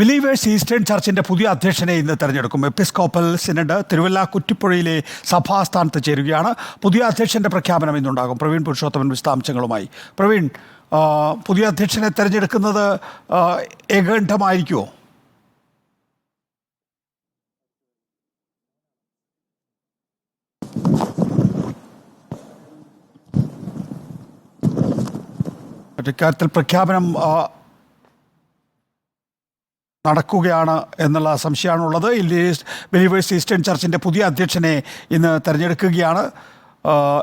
Believers Eastern ചർച്ചിൻ്റെ പുതിയ അധ്യക്ഷനെ ഇന്ന് തെരഞ്ഞെടുക്കും. എപ്പിസ്കോപ്പൽ സിനഡ് തിരുവല്ല കുറ്റിപ്പുഴയിലെ സഭാസ്ഥാനത്ത് ചേരുകയാണ്. പുതിയ അധ്യക്ഷൻ്റെ പ്രഖ്യാപനം ഇന്നുണ്ടാകും. പ്രവീൺ പുരുഷോത്തമൻ വിശദാംശങ്ങളുമായി. പ്രവീൺ, പുതിയ അധ്യക്ഷനെ തെരഞ്ഞെടുക്കുന്നത് ഏകകണ്ഠമായിരിക്കുമോ? ഇക്കാര്യത്തിൽ പ്രഖ്യാപനം നടക്കുകയാണ് എന്നുള്ള സംശയമാണുള്ളത്. ബിലീവേഴ്സ് ഈസ്റ്റേൺ ചർച്ചിൻ്റെ പുതിയ അധ്യക്ഷനെ ഇന്ന് തെരഞ്ഞെടുക്കുകയാണ്.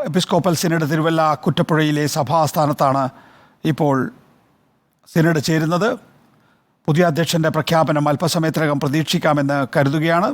എപ്പിസ്കോപ്പൽ സിനഡ് തിരുവല്ല കുറ്റപ്പുഴയിലെ സഭാസ്ഥാനത്താണ് ഇപ്പോൾ സിനഡ് ചേരുന്നത്. പുതിയ അധ്യക്ഷൻ്റെ പ്രഖ്യാപനം അല്പസമയത്തിനകം പ്രതീക്ഷിക്കാമെന്ന് കരുതുകയാണ്.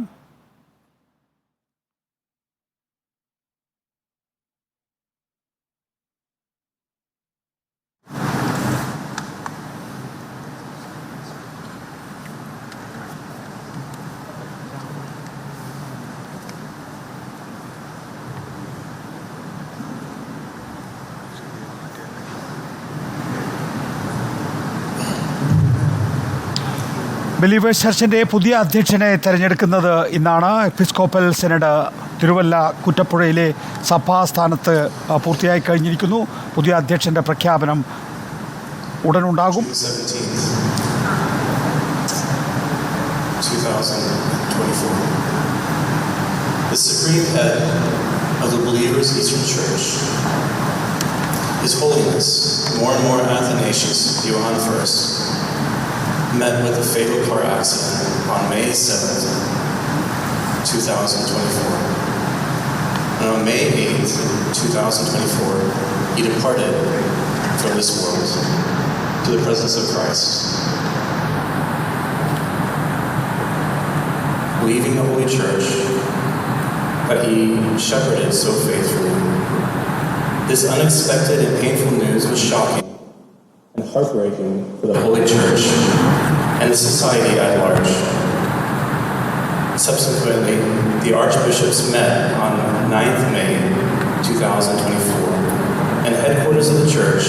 ബിലീവേഴ്സ് ചർച്ചിൻ്റെ പുതിയ അധ്യക്ഷനെ തിരഞ്ഞെടുക്കുന്നത് ഇന്നാണ്. എപ്പിസ്കോപ്പൽ സിനഡ് തിരുവല്ല കുറ്റപ്പുഴയിലെ സഭാസ്ഥാനത്ത് പൂർത്തിയായി കഴിഞ്ഞിരിക്കുന്നു. പുതിയ അധ്യക്ഷൻ്റെ പ്രഖ്യാപനം ഉടനുണ്ടാകും. The supreme head of the Believers Eastern Church, His Holiness more and more Athanasius Johann I, met with a fatal car accident on May 7th, 2024. And on May 8th, 2024, he departed from this world to the presence of Christ. Leaving the Holy Church that he shepherded so faithfully. This unexpected and painful news was shocking and heartbreaking for the Holy Church and the society at large. Subsequently, the archbishops met on 9th May 2024 in the headquarters of the church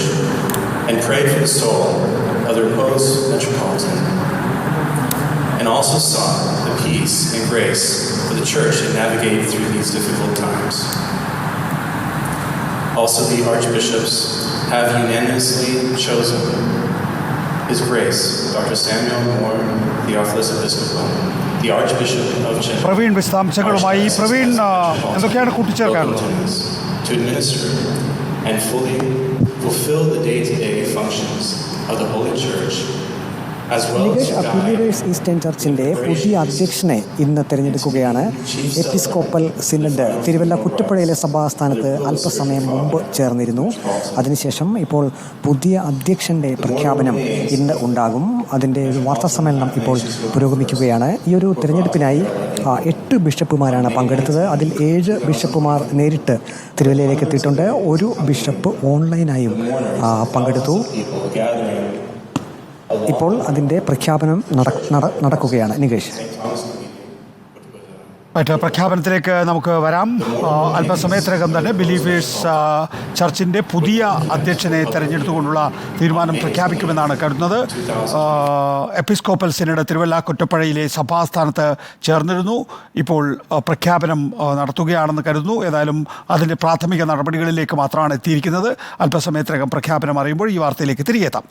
and prayed for the soul of the reposed metropolitan, and also sought the peace and grace for the church to navigate through these difficult times. Also, the archbishops have unanimously chosen His Grace, Dr. Samuel Moore Theophilus Episcopal, the Archbishop of Chennai, Praveen വിശദാംശങ്ങളുമായി. പ്രവീൺ, എന്തൊക്കെയാണ് കൂട്ടിച്ചേർക്കാനുള്ളത്? to administer and fully fulfill the day-to-day functions of the Holy Church, as well as to guide. Believers Eastern ചർച്ചിൻ്റെ പുതിയ അധ്യക്ഷനെ ഇന്ന് തിരഞ്ഞെടുക്കുകയാണ്. Episcopal Synod Thiruvalla കുറ്റപ്പുഴയിലെ സഭാസ്ഥാനത്ത് അല്പസമയം മുമ്പ് ചേർന്നിരുന്നു. അതിനുശേഷം ഇപ്പോൾ പുതിയ അധ്യക്ഷൻ്റെ പ്രഖ്യാപനം ഇന്ന് ഉണ്ടാകും. അതിൻ്റെ ഒരു വാർത്താസമ്മേളനം ഇപ്പോൾ പുരോഗമിക്കുകയാണ്. ഈ ഒരു തിരഞ്ഞെടുപ്പിനായി 8 ബിഷപ്പുമാരാണ് പങ്കെടുത്തത്. അതിൽ 7 ബിഷപ്പുമാർ നേരിട്ട് തിരുവല്ലയിലേക്ക് എത്തിയിട്ടുണ്ട്. ഒരു ബിഷപ്പ് ഓൺലൈനായും പങ്കെടുത്തു. ഇപ്പോൾ അതിൻ്റെ പ്രഖ്യാപനം നടക്കുകയാണ്. നികേഷ്, മറ്റ് പ്രഖ്യാപനത്തിലേക്ക് നമുക്ക് വരാം. അല്പസമയത്തിനകം തന്നെ ബിലീവേഴ്സ് ചർച്ചിൻ്റെ പുതിയ അധ്യക്ഷനെ തെരഞ്ഞെടുത്തുകൊണ്ടുള്ള തീരുമാനം പ്രഖ്യാപിക്കുമെന്നാണ് കരുതുന്നത്. എപ്പിസ്കോപ്പൽ സിനഡ് തിരുവല്ല കുറ്റപ്പുഴയിലെ സഭാസ്ഥാനത്ത് ചേർന്നിരുന്നു. ഇപ്പോൾ പ്രഖ്യാപനം നടത്തുകയാണെന്ന് കരുതുന്നു. ഏതായാലും അതിൻ്റെ പ്രാഥമിക നടപടികളിലേക്ക് മാത്രമാണ് എത്തിയിരിക്കുന്നത്. അല്പസമയത്തിനകം പ്രഖ്യാപനം അറിയുമ്പോൾ ഈ വാർത്തയിലേക്ക് തിരികെ എത്താം.